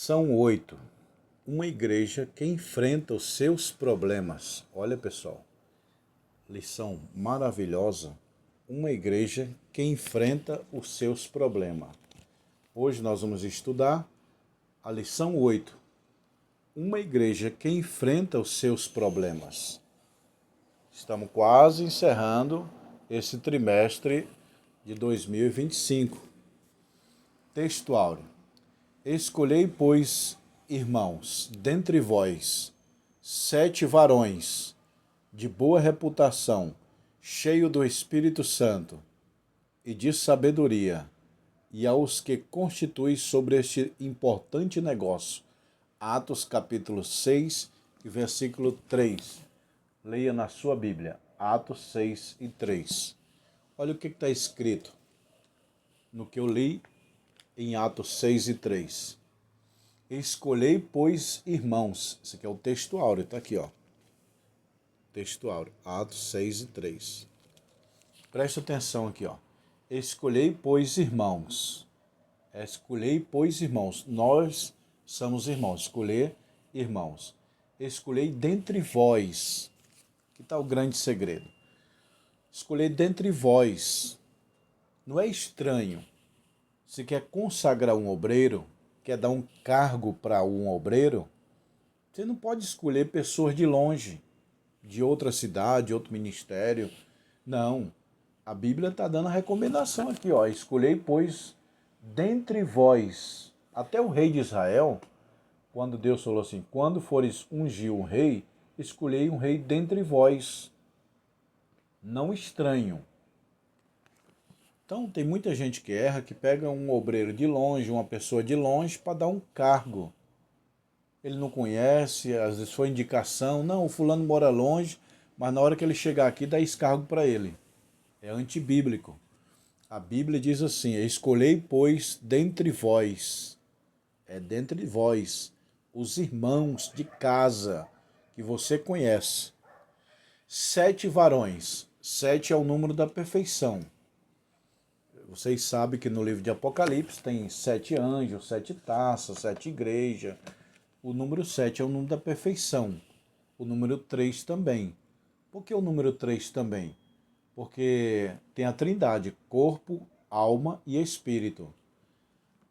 Lição 8. Uma igreja que enfrenta os seus problemas. Olha, pessoal, lição maravilhosa. Uma igreja que enfrenta os seus problemas. Hoje nós vamos estudar a lição 8. Uma igreja que enfrenta os seus problemas. Estamos quase encerrando esse trimestre de 2025. Texto áureo. Escolhei, pois, irmãos, dentre vós, 7 varões de boa reputação, cheio do Espírito Santo e de sabedoria, e aos que constitui sobre este importante negócio. Atos capítulo 6, versículo 3. Leia na sua Bíblia, Atos 6 e 3. Olha o que está escrito no que eu li em Atos 6 e 3. Escolhei, pois, irmãos. Esse aqui é o texto áureo, está aqui, ó. Texto áureo, Atos 6 e 3. Presta atenção aqui, ó. Escolhei, pois, irmãos. Escolhei, pois, irmãos. Nós somos irmãos. Escolher, irmãos. Escolhei dentre vós. Que está o grande segredo. Escolher dentre vós. Não é estranho. Se quer consagrar um obreiro, quer dar um cargo para um obreiro, você não pode escolher pessoas de longe, de outra cidade, outro ministério. Não. A Bíblia está dando a recomendação aqui, ó. Escolhei, pois, dentre vós. Até o rei de Israel, quando Deus falou assim, quando fores ungir um rei, escolhei um rei dentre vós, não estranho. Então, tem muita gente que erra, que pega um obreiro de longe, uma pessoa de longe, para dar um cargo. Ele não conhece, às vezes foi indicação. Não, o fulano mora longe, mas na hora que ele chegar aqui, dá esse cargo para ele. É antibíblico. A Bíblia diz assim, escolhei, pois, dentre vós, dentre vós, os irmãos de casa que você conhece. 7 varões. 7 é o número da perfeição. Vocês sabem que no livro de Apocalipse tem 7 anjos, 7 taças, 7 igrejas. O número 7 é o número da perfeição. O número 3 também. Por que o número 3 também? Porque tem a trindade, corpo, alma e espírito.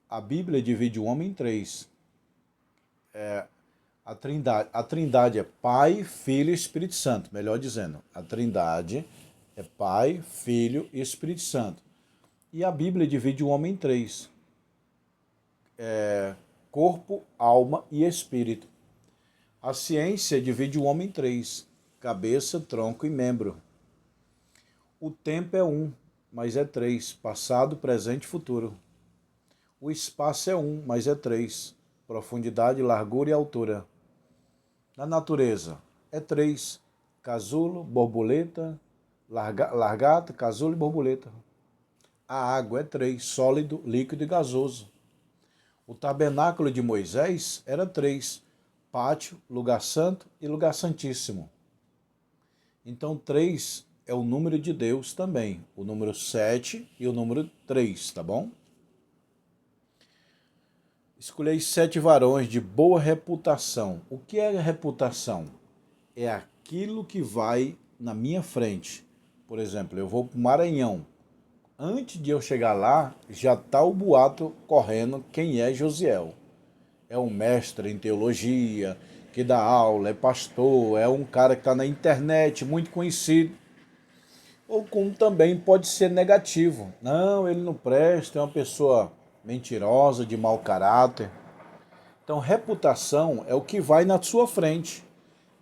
A Bíblia divide o homem em 3. A trindade é Pai, Filho e Espírito Santo. Melhor dizendo, a trindade é Pai, Filho e Espírito Santo. E a Bíblia divide o homem em 3. Corpo, alma e espírito. A ciência divide o homem em 3. Cabeça, tronco e membro. O tempo é 1, mas é 3. Passado, presente e futuro. O espaço é 1, mas é 3. Profundidade, largura e altura. Na natureza é 3. Casulo, borboleta, largata, casulo e borboleta. A água é 3, sólido, líquido e gasoso. O tabernáculo de Moisés era 3, pátio, lugar santo e lugar santíssimo. Então 3 é o número de Deus também, o número 7 e o número 3, tá bom? Escolhei 7 varões de boa reputação. O que é reputação? É aquilo que vai na minha frente. Por exemplo, eu vou para o Maranhão. Antes de eu chegar lá, já está o boato correndo quem é Josiel. É um mestre em teologia, que dá aula, é pastor, é um cara que está na internet, muito conhecido. Ou como também pode ser negativo. Não, ele não presta, é uma pessoa mentirosa, de mau caráter. Então, reputação é o que vai na sua frente.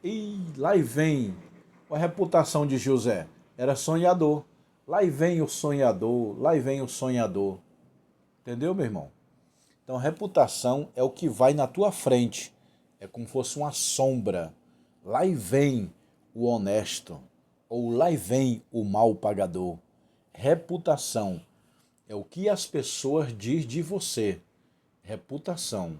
E lá vem a reputação de José. Era sonhador. Lá vem o sonhador, lá vem o sonhador. Entendeu, meu irmão? Então, reputação é o que vai na tua frente. É como se fosse uma sombra. Lá vem o honesto. Ou lá vem o mal pagador. Reputação é o que as pessoas dizem de você. Reputação.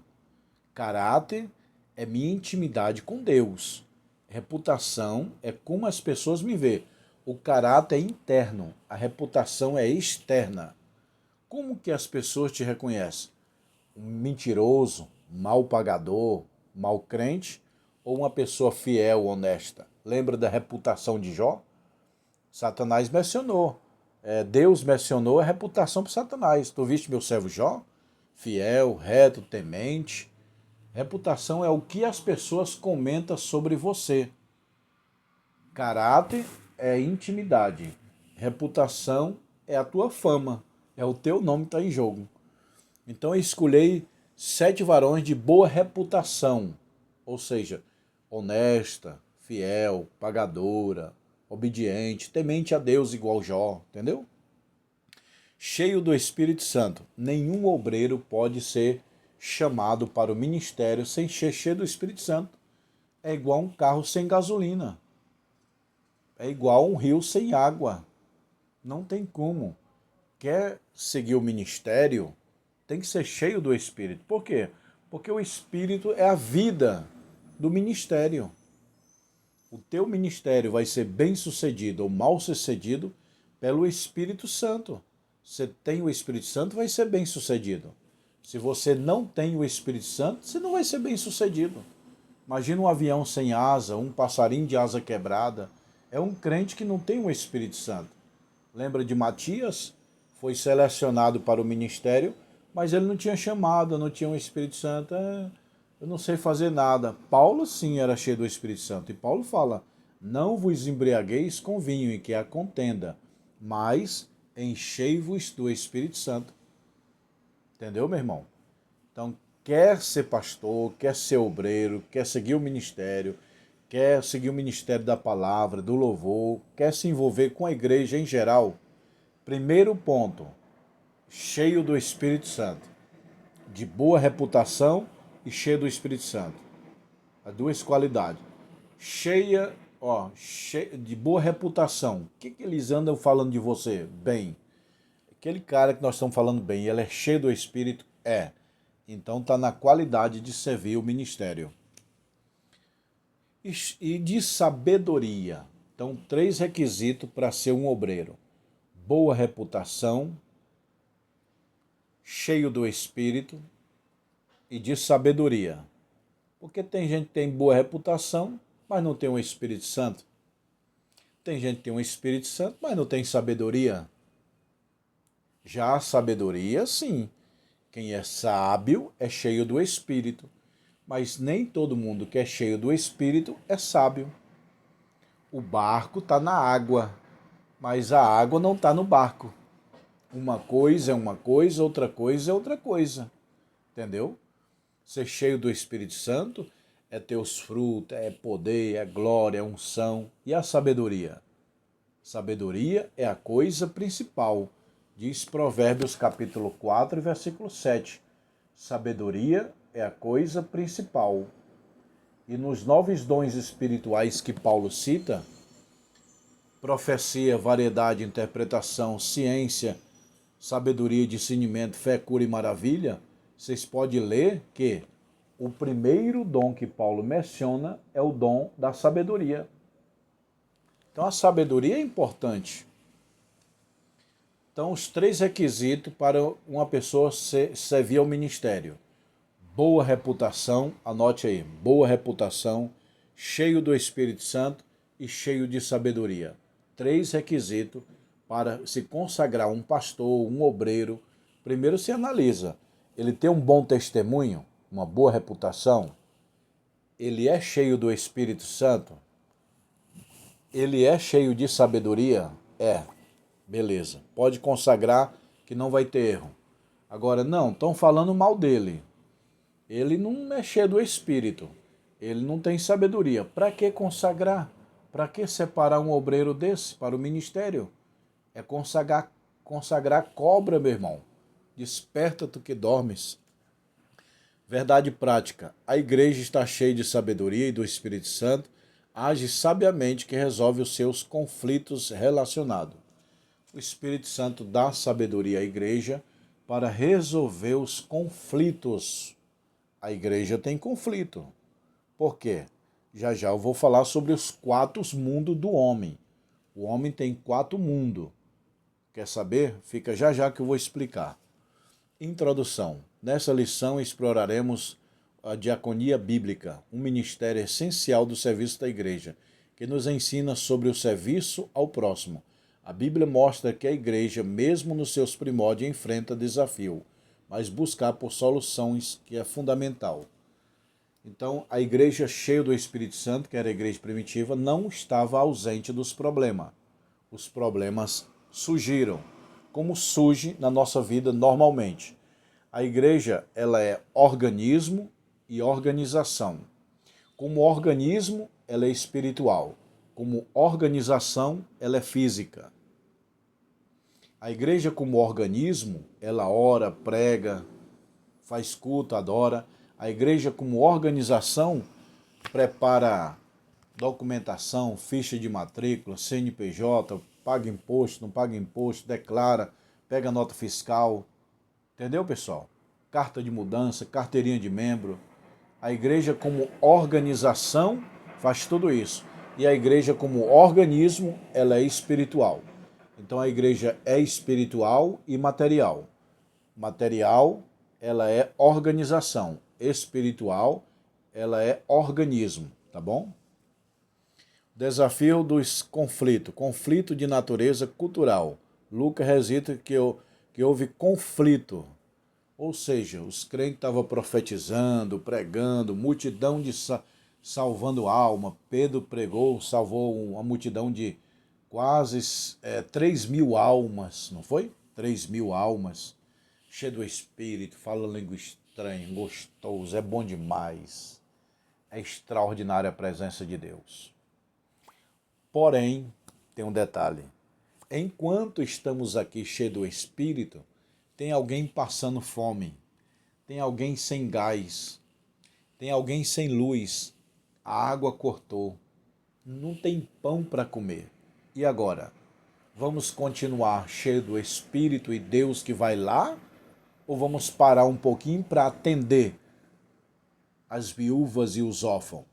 Caráter é minha intimidade com Deus. Reputação é como as pessoas me veem. O caráter é interno, a reputação é externa. Como que as pessoas te reconhecem? Um mentiroso, Mal pagador, mal crente ou uma pessoa fiel, honesta? Lembra da reputação de Jó? Satanás mencionou. Deus mencionou a reputação para Satanás. Tu viste meu servo Jó? Fiel, reto, temente. Reputação é o que as pessoas comentam sobre você. Caráter é intimidade. Reputação é a tua fama. É o teu nome que está em jogo. Então eu escolhi 7 varões de boa reputação. Ou seja, honesta, fiel, pagadora, obediente, temente a Deus igual Jó. Entendeu? Cheio do Espírito Santo. Nenhum obreiro pode ser chamado para o ministério sem ser cheio do Espírito Santo. É igual um carro sem gasolina. É igual um rio sem água. Não tem como. Quer seguir o ministério, tem que ser cheio do Espírito. Por quê? Porque o Espírito é a vida do ministério. O teu ministério vai ser bem sucedido ou mal sucedido pelo Espírito Santo. Você tem o Espírito Santo, vai ser bem sucedido. Se você não tem o Espírito Santo, você não vai ser bem sucedido. Imagina um avião sem asa, um passarinho de asa quebrada. É um crente que não tem o Espírito Santo. Lembra de Matias? Foi selecionado para o ministério, mas ele não tinha chamado, não tinha o Espírito Santo. Eu não sei fazer nada. Paulo sim era cheio do Espírito Santo. E Paulo fala, não vos embriagueis com vinho, em que há contenda, mas enchei-vos do Espírito Santo. Entendeu, meu irmão? Então, quer ser pastor, quer ser obreiro, quer seguir o ministério, quer seguir o ministério da palavra, do louvor, quer se envolver com a igreja em geral, primeiro ponto, cheio do Espírito Santo, de boa reputação e cheio do Espírito Santo. As duas qualidades. Cheia de boa reputação. O que eles andam falando de você? Bem. Aquele cara que nós estamos falando bem, ele é cheio do Espírito? É. Então está na qualidade de servir o ministério. E de sabedoria. Então, 3 requisitos para ser um obreiro. Boa reputação, cheio do Espírito e de sabedoria. Porque tem gente que tem boa reputação, mas não tem o Espírito Santo. Tem gente que tem o Espírito Santo, mas não tem sabedoria. Já a sabedoria, sim. Quem é sábio é cheio do Espírito. Mas nem todo mundo que é cheio do Espírito é sábio. O barco está na água, mas a água não está no barco. Uma coisa é uma coisa, outra coisa é outra coisa. Entendeu? Ser cheio do Espírito Santo é ter os frutos, é poder, é glória, é unção. E a sabedoria? Sabedoria é a coisa principal. Diz Provérbios capítulo 4, versículo 7. Sabedoria é a coisa principal. E nos 9 dons espirituais que Paulo cita, profecia, variedade, interpretação, ciência, sabedoria, discernimento, fé, cura e maravilha, vocês podem ler que o primeiro dom que Paulo menciona é o dom da sabedoria. Então a sabedoria é importante. Então os 3 requisitos para uma pessoa servir ao ministério. Boa reputação, anote aí, boa reputação, cheio do Espírito Santo e cheio de sabedoria. 3 requisitos para se consagrar um pastor, um obreiro. Primeiro se analisa, ele tem um bom testemunho, uma boa reputação, ele é cheio do Espírito Santo, ele é cheio de sabedoria? É, beleza, pode consagrar que não vai ter erro. Agora, não, estão falando mal dele. Ele não é cheio do Espírito. Ele não tem sabedoria. Para que consagrar? Para que separar um obreiro desse para o ministério? É consagrar cobra, meu irmão. Desperta tu que dormes. Verdade prática. A igreja está cheia de sabedoria e do Espírito Santo. Age sabiamente que resolve os seus conflitos relacionados. O Espírito Santo dá sabedoria à igreja para resolver os conflitos. A igreja tem conflito. Por quê? Já já eu vou falar sobre os 4 mundos do homem. O homem tem 4 mundos. Quer saber? Fica já já que eu vou explicar. Introdução. Nessa lição exploraremos a diaconia bíblica, um ministério essencial do serviço da igreja, que nos ensina sobre o serviço ao próximo. A Bíblia mostra que a igreja, mesmo nos seus primórdios, enfrenta desafio, mas buscar por soluções que é fundamental. Então, a igreja cheia do Espírito Santo, que era a igreja primitiva, não estava ausente dos problemas. Os problemas surgiram, como surge na nossa vida normalmente. A igreja, ela é organismo e organização. Como organismo, ela é espiritual. Como organização, ela é física. A igreja como organismo, ela ora, prega, faz culto, adora. A igreja como organização prepara documentação, ficha de matrícula, CNPJ, paga imposto, não paga imposto, declara, pega nota fiscal. Entendeu, pessoal? Carta de mudança, carteirinha de membro. A igreja como organização faz tudo isso. E a igreja como organismo, ela é espiritual. Então a igreja é espiritual e material. Material, ela é organização. Espiritual, ela é organismo, tá bom? Desafio dos conflitos. Conflito de natureza cultural. Lucas registra que houve conflito. Ou seja, os crentes estavam profetizando, pregando, multidão de salvando alma. Pedro pregou, salvou uma multidão de quase 3.000 almas, não foi? 3.000 almas. Cheio do Espírito, fala língua estranha, gostoso, é bom demais. É extraordinária a presença de Deus. Porém, tem um detalhe. Enquanto estamos aqui cheios do Espírito, tem alguém passando fome, tem alguém sem gás, tem alguém sem luz, a água cortou, não tem pão para comer. E agora? Vamos continuar cheio do Espírito e Deus que vai lá? Ou vamos parar um pouquinho para atender as viúvas e os órfãos?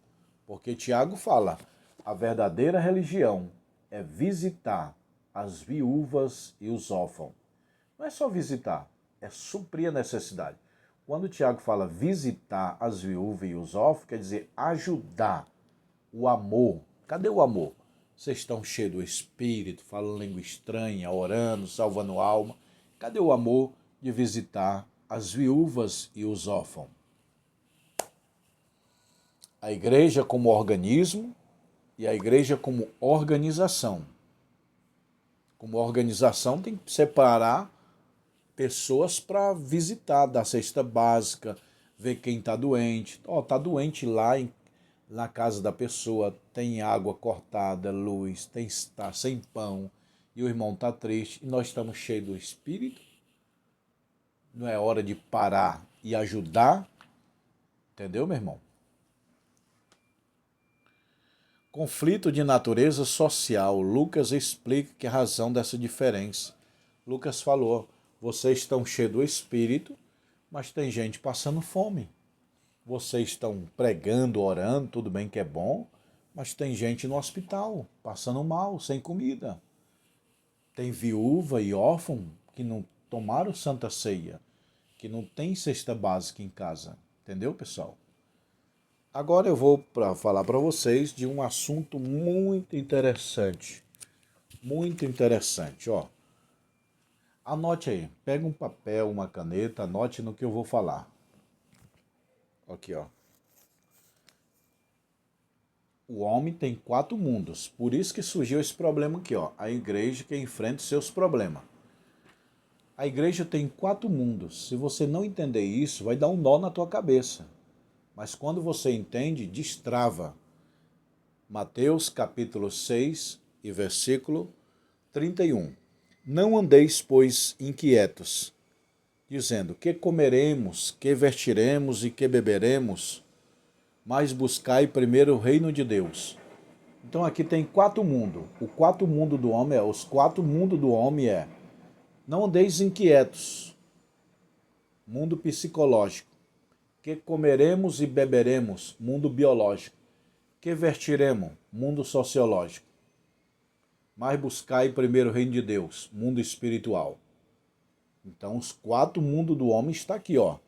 Porque Tiago fala, a verdadeira religião é visitar as viúvas e os órfãos. Não é só visitar, é suprir a necessidade. Quando o Tiago fala visitar as viúvas e os órfãos, quer dizer ajudar, o amor. Cadê o amor? Vocês estão cheios do Espírito, falando língua estranha, orando, salvando alma. Cadê o amor de visitar as viúvas e os órfãos? A igreja como organismo e a igreja como organização. Como organização tem que separar pessoas para visitar, dar cesta básica, ver quem está doente. Está doente lá na casa da pessoa, tem água cortada, luz, está sem pão, e o irmão está triste, e nós estamos cheios do Espírito. Não é hora de parar e ajudar? Entendeu, meu irmão? Conflito de natureza social. Lucas explica que a razão dessa diferença. Lucas falou, vocês estão cheios do Espírito, mas tem gente passando fome. Vocês estão pregando, orando, tudo bem que é bom, mas tem gente no hospital, passando mal, sem comida. Tem viúva e órfão que não tomaram santa ceia, que não tem cesta básica em casa. Entendeu, pessoal? Agora eu vou falar para vocês de um assunto muito interessante. Muito interessante, ó. Anote aí, pega um papel, uma caneta, anote no que eu vou falar. Aqui, ó. O homem tem 4 mundos, por isso que surgiu esse problema aqui, ó. A igreja que enfrenta os seus problemas. A igreja tem 4 mundos. Se você não entender isso, vai dar um nó na tua cabeça. Mas quando você entende, destrava. Mateus capítulo 6 e versículo 31. Não andeis, pois, inquietos, dizendo, que comeremos, que vestiremos e que beberemos, mas buscai primeiro o reino de Deus. Então aqui tem 4 mundos. O 4 mundo do homem os 4 mundos do homem não andeis inquietos, mundo psicológico. Que comeremos e beberemos, mundo biológico. Que vestiremos, mundo sociológico. Mas buscai primeiro o reino de Deus, mundo espiritual. Então os 4 mundos do homem está aqui, ó,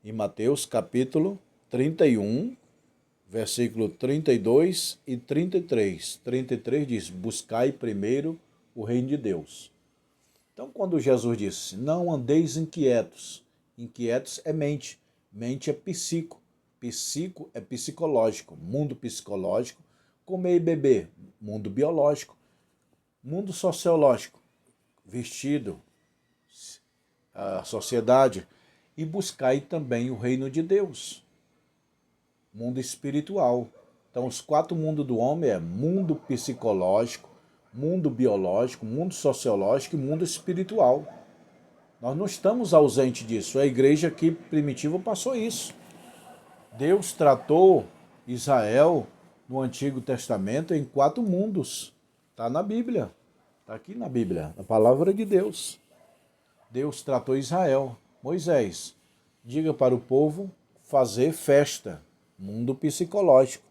em Mateus capítulo 31, versículo 32 e 33. 33 diz, buscai primeiro o reino de Deus. Então, quando Jesus disse, não andeis inquietos, inquietos é mente, mente é psico, psico é psicológico, mundo psicológico, comer e beber, mundo biológico, mundo sociológico, vestido, a sociedade, e buscai também o reino de Deus, mundo espiritual. Então, os 4 mundos do homem é mundo psicológico, mundo biológico, mundo sociológico e mundo espiritual. Nós não estamos ausentes disso. A igreja aqui primitiva passou isso. Deus tratou Israel no Antigo Testamento em 4 mundos. Está na Bíblia. Está aqui na Bíblia, na palavra de Deus. Deus tratou Israel. Moisés, diga para o povo fazer festa. Mundo psicológico.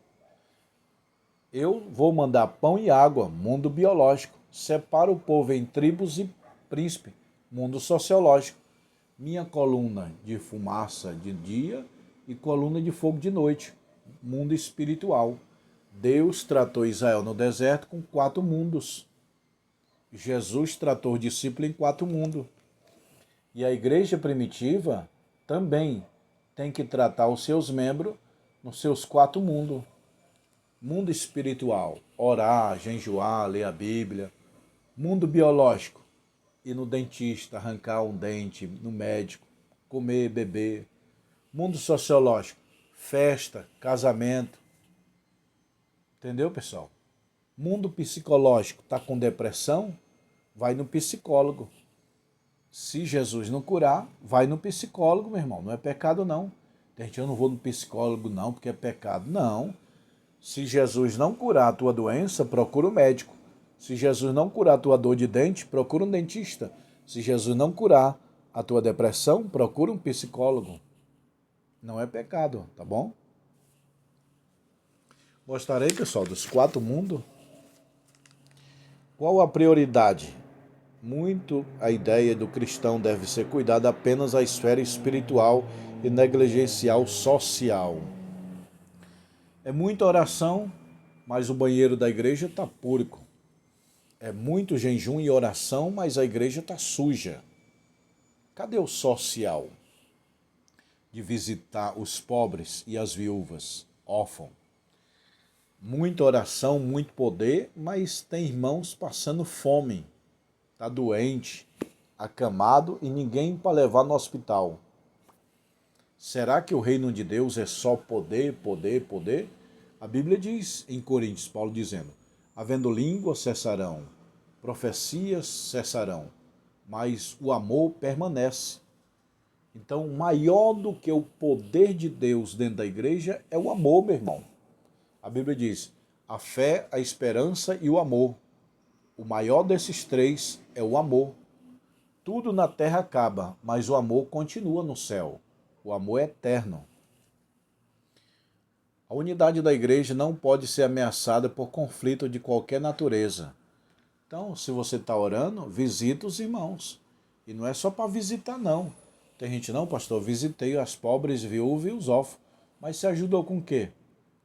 Eu vou mandar pão e água, mundo biológico. Separa o povo em tribos e príncipe, mundo sociológico. Minha coluna de fumaça de dia e coluna de fogo de noite, mundo espiritual. Deus tratou Israel no deserto com 4 mundos. Jesus tratou o discípulo em 4 mundos. E a igreja primitiva também tem que tratar os seus membros nos seus 4 mundos. Mundo espiritual, orar, jejuar, ler a Bíblia. Mundo biológico, ir no dentista, arrancar um dente, no médico, comer, beber. Mundo sociológico, festa, casamento. Entendeu, pessoal? Mundo psicológico, está com depressão, vai no psicólogo. Se Jesus não curar, vai no psicólogo, meu irmão. Não é pecado, não. Tem gente, eu não vou no psicólogo, não, porque é pecado. Não. Se Jesus não curar a tua doença, procura o médico. Se Jesus não curar a tua dor de dente, procura um dentista. Se Jesus não curar a tua depressão, procura um psicólogo. Não é pecado, tá bom? Mostrarei, pessoal, dos 4 mundos. Qual a prioridade? Muito a ideia do cristão deve ser cuidado apenas à esfera espiritual e negligenciar o social. É muita oração, mas o banheiro da igreja está púrico. É muito jejum e oração, mas a igreja está suja. Cadê o social? De visitar os pobres e as viúvas, órfãos. Muita oração, muito poder, mas tem irmãos passando fome. Está doente, acamado e ninguém para levar no hospital. Será que o reino de Deus é só poder, poder, poder? A Bíblia diz em Coríntios, Paulo dizendo, havendo línguas cessarão, profecias cessarão, mas o amor permanece. Então, maior do que o poder de Deus dentro da igreja é o amor, meu irmão. A Bíblia diz, a fé, a esperança e o amor. O maior desses 3 é o amor. Tudo na terra acaba, mas o amor continua no céu. O amor é eterno. A unidade da igreja não pode ser ameaçada por conflito de qualquer natureza. Então, se você está orando, visita os irmãos. E não é só para visitar, não. Tem gente, não, pastor, visitei as pobres, viúvas e os órfãos. Mas você ajudou com o quê?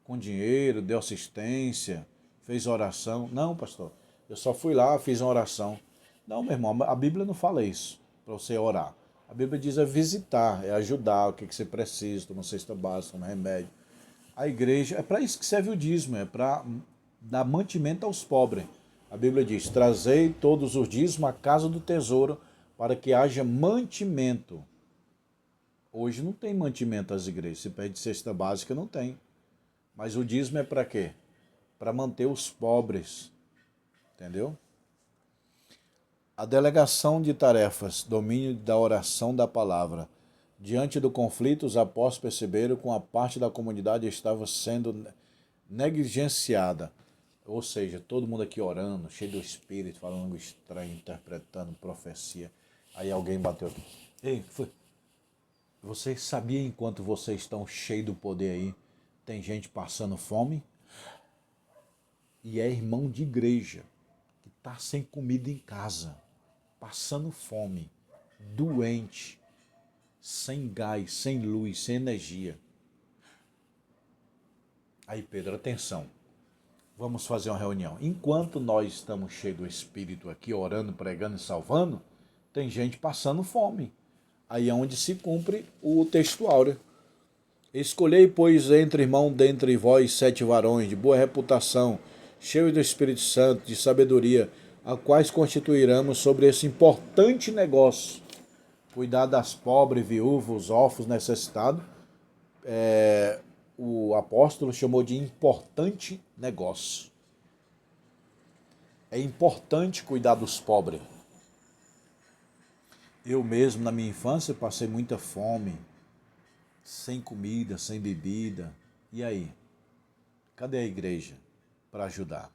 Com dinheiro, deu assistência, fez oração. Não, pastor, eu só fui lá, fiz uma oração. Não, meu irmão, a Bíblia não fala isso, para você orar. A Bíblia diz é visitar, é ajudar, o que você precisa, uma cesta básica, um remédio. A igreja, é para isso que serve o dízimo, é para dar mantimento aos pobres. A Bíblia diz, trazei todos os dízimos à casa do tesouro, para que haja mantimento. Hoje não tem mantimento às igrejas, se pede cesta básica, não tem. Mas o dízimo é para quê? Para manter os pobres, entendeu? A delegação de tarefas, domínio da oração da palavra. Diante do conflito, os apóstolos perceberam que uma parte da comunidade estava sendo negligenciada. Ou seja, todo mundo aqui orando, cheio do Espírito, falando algo estranho, interpretando profecia. Aí alguém bateu aqui. Ei, vocês sabiam enquanto vocês estão cheios do poder aí, tem gente passando fome? E é irmão de igreja, que está sem comida em casa, passando fome, doente, sem gás, sem luz, sem energia. Aí, Pedro, atenção. Vamos fazer uma reunião. Enquanto nós estamos cheios do Espírito aqui, orando, pregando e salvando, tem gente passando fome. Aí é onde se cumpre o texto áureo. Escolhei, pois, entre irmão dentre vós 7 varões de boa reputação, cheios do Espírito Santo, de sabedoria, a quais constituiremos sobre esse importante negócio. Cuidar das pobres, viúvos, órfãos, necessitados. O apóstolo chamou de importante negócio. É importante cuidar dos pobres. Eu mesmo, na minha infância, passei muita fome, sem comida, sem bebida. E aí? Cadê a igreja para ajudar?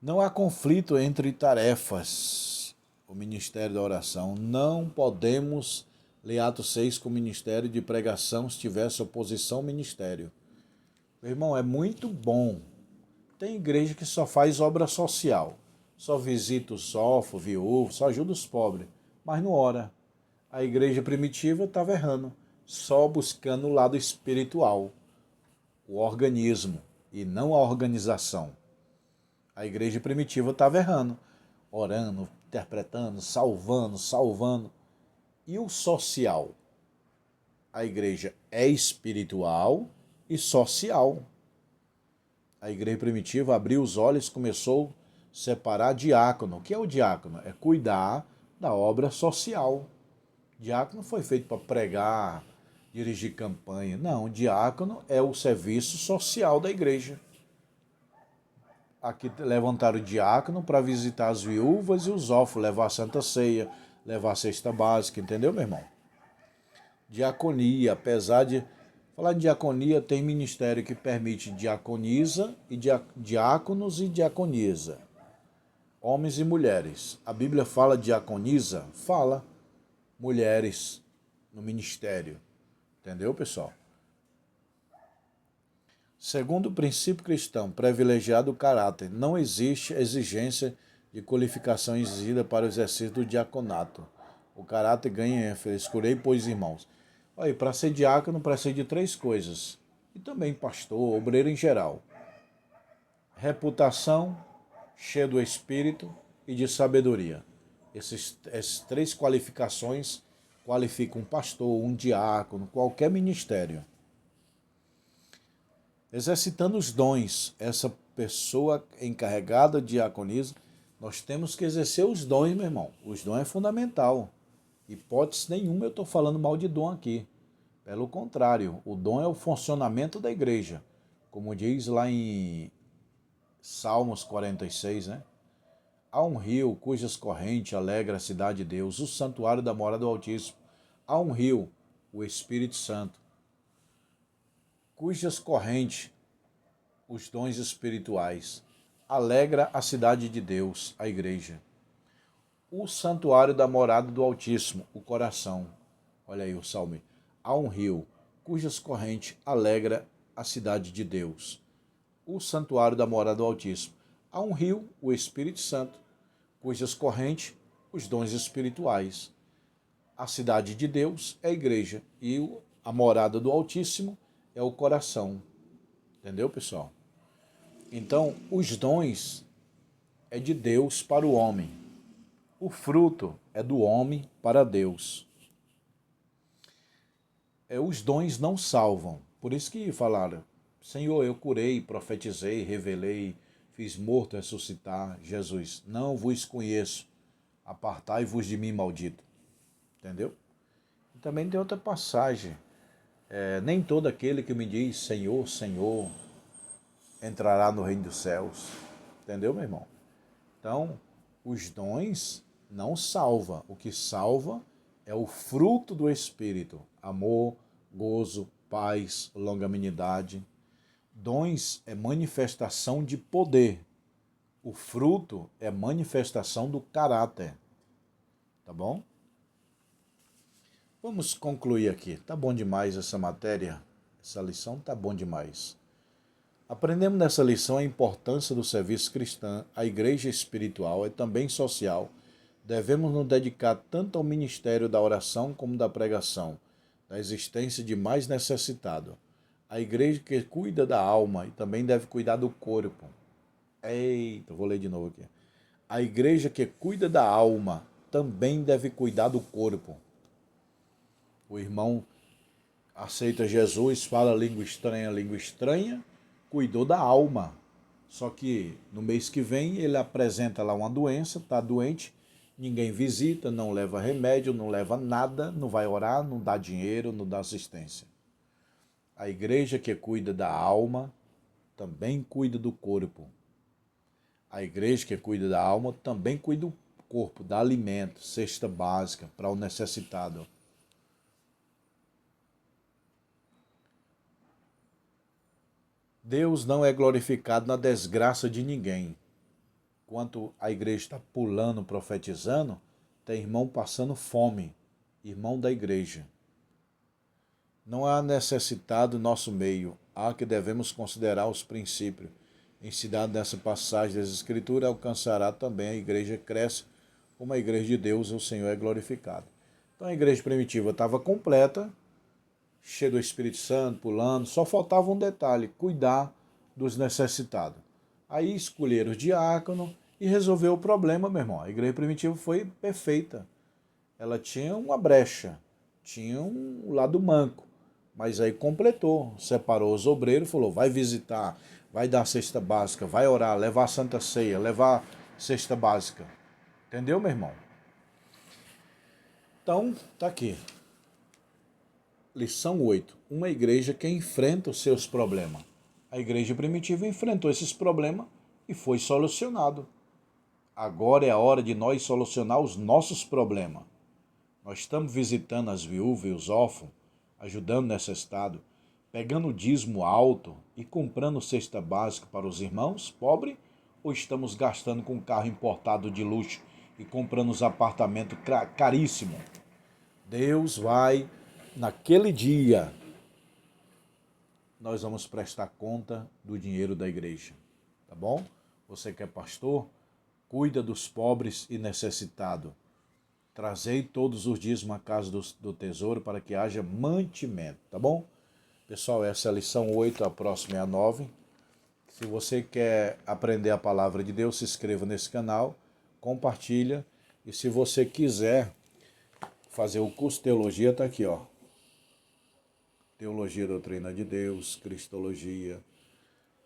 Não há conflito entre tarefas. O ministério da oração. Não podemos ler Atos 6 com o ministério de pregação se tivesse oposição ao ministério. Meu irmão, é muito bom. Tem igreja que só faz obra social. Só visita os órfãos, viúvos, só ajuda os pobres. Mas não ora. A igreja primitiva estava errando. Só buscando o lado espiritual. O organismo e não a organização. A igreja primitiva estava errando. Orando, interpretando, salvando. E o social? A igreja é espiritual e social. A igreja primitiva abriu os olhos e começou a separar diácono. O que é o diácono? É cuidar da obra social. Diácono foi feito para pregar, dirigir campanha. Não, diácono é o serviço social da igreja. Aqui levantaram o diácono para visitar as viúvas e os órfãos, levar a Santa Ceia, levar a cesta básica, entendeu, meu irmão? Diaconia, apesar de falar de diaconia, tem ministério que permite diaconisa e diáconos e diaconisa, homens e mulheres. A Bíblia fala diaconisa? Fala. Mulheres no ministério, entendeu, pessoal? Segundo o princípio cristão, privilegiado o caráter, não existe exigência de qualificação exigida para o exercício do diaconato. O caráter ganha ênfase. Escolhei, pois, irmãos. Aí, para ser diácono, precisa de 3 coisas. E também pastor, obreiro em geral. Reputação, cheio do Espírito e de sabedoria. Essas 3 qualificações qualificam um pastor, um diácono, qualquer ministério. Exercitando os dons, essa pessoa encarregada de diaconismo, nós temos que exercer os dons, meu irmão. Os dons é fundamental. Hipótese nenhuma eu estou falando mal de dom aqui. Pelo contrário, o dom é o funcionamento da igreja. Como diz lá em Salmos 46, né? Há um rio cujas correntes alegra a cidade de Deus, o santuário da morada do Altíssimo. Há um rio, o Espírito Santo, cujas correntes, os dons espirituais, alegra a cidade de Deus, a igreja. O santuário da morada do Altíssimo, o coração. Olha aí o salmo. Há um rio, cujas correntes alegra a cidade de Deus. O santuário da morada do Altíssimo. Há um rio, o Espírito Santo, cujas correntes, os dons espirituais. A cidade de Deus é a igreja e a morada do Altíssimo é o coração. Entendeu, pessoal? Então, os dons é de Deus para o homem. O fruto é do homem para Deus. Os dons não salvam. Por isso que falaram, Senhor, eu curei, profetizei, revelei, fiz morto ressuscitar. Jesus, não vos conheço. Apartai-vos de mim, maldito. Entendeu? E também tem outra passagem. Nem todo aquele que me diz Senhor, Senhor, entrará no reino dos céus. Entendeu, meu irmão? Então, os dons não salva. O que salva é o fruto do Espírito. Amor, gozo, paz, longanimidade. Dons é manifestação de poder. O fruto é manifestação do caráter. Tá bom? Vamos concluir aqui. Tá bom demais essa matéria? Essa lição tá bom demais. Aprendemos nessa lição a importância do serviço cristão, a igreja espiritual e também social. Devemos nos dedicar tanto ao ministério da oração como da pregação, da existência de mais necessitado. A igreja que cuida da alma e também deve cuidar do corpo. Eita, vou ler de novo aqui. A igreja que cuida da alma também deve cuidar do corpo. O irmão aceita Jesus, fala língua estranha, cuidou da alma. Só que no mês que vem ele apresenta lá uma doença, está doente, ninguém visita, não leva remédio, não leva nada, não vai orar, não dá dinheiro, não dá assistência. A igreja que cuida da alma também cuida do corpo. A igreja que cuida da alma também cuida do corpo, dá alimento, cesta básica para o necessitado. Deus não é glorificado na desgraça de ninguém. Enquanto a igreja está pulando, profetizando, tem irmão passando fome, irmão da igreja. Não há necessitado no nosso meio, há que devemos considerar os princípios. Ensinado nessa passagem das Escrituras, alcançará também a igreja cresce, como a igreja de Deus, o Senhor é glorificado. Então a igreja primitiva estava completa, cheia do Espírito Santo, pulando, só faltava um detalhe, cuidar dos necessitados. Aí escolheram o diácono e resolveu o problema, meu irmão. A igreja primitiva foi perfeita. Ela tinha uma brecha, tinha um lado manco, mas aí completou, separou os obreiros, falou, vai visitar, vai dar cesta básica, vai orar, levar a Santa Ceia, levar cesta básica. Entendeu, meu irmão? Então, tá aqui. Lição 8. Uma igreja que enfrenta os seus problemas. A igreja primitiva enfrentou esses problemas e foi solucionado. Agora é a hora de nós solucionar os nossos problemas. Nós estamos visitando as viúvas e os órfãos, ajudando nesse estado, pegando o dízimo alto e comprando cesta básica para os irmãos pobres, ou estamos gastando com carro importado de luxo e comprando os apartamentos caríssimos? Deus vai, naquele dia, nós vamos prestar conta do dinheiro da igreja, tá bom? Você que é pastor, cuida dos pobres e necessitados. Trazei todos os dias uma casa do tesouro para que haja mantimento, tá bom? Pessoal, essa é a lição 8, a próxima é a 9. Se você quer aprender a palavra de Deus, se inscreva nesse canal, compartilha. E se você quiser fazer o curso de teologia, tá aqui, ó. Teologia, doutrina de Deus, Cristologia,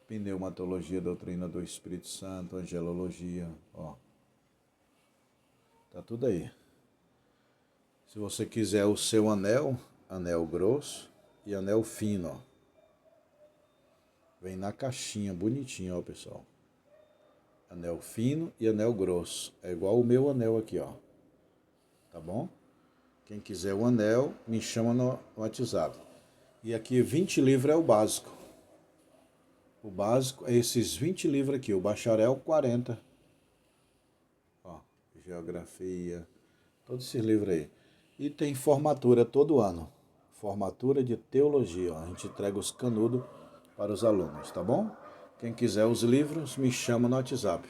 pneumatologia, doutrina do Espírito Santo, angelologia, ó. Tá tudo aí. Se você quiser o seu anel, anel grosso e anel fino, ó. Vem na caixinha, bonitinho, ó, pessoal. Anel fino e anel grosso. É igual o meu anel aqui, ó. Tá bom? Quem quiser o anel, me chama no WhatsApp. E aqui 20 livros é o básico. O básico é esses 20 livros aqui. O bacharel, 40. Ó, geografia, todos esses livros aí. E tem formatura todo ano. Formatura de teologia. Ó. A gente entrega os canudos para os alunos, tá bom? Quem quiser os livros, me chama no WhatsApp.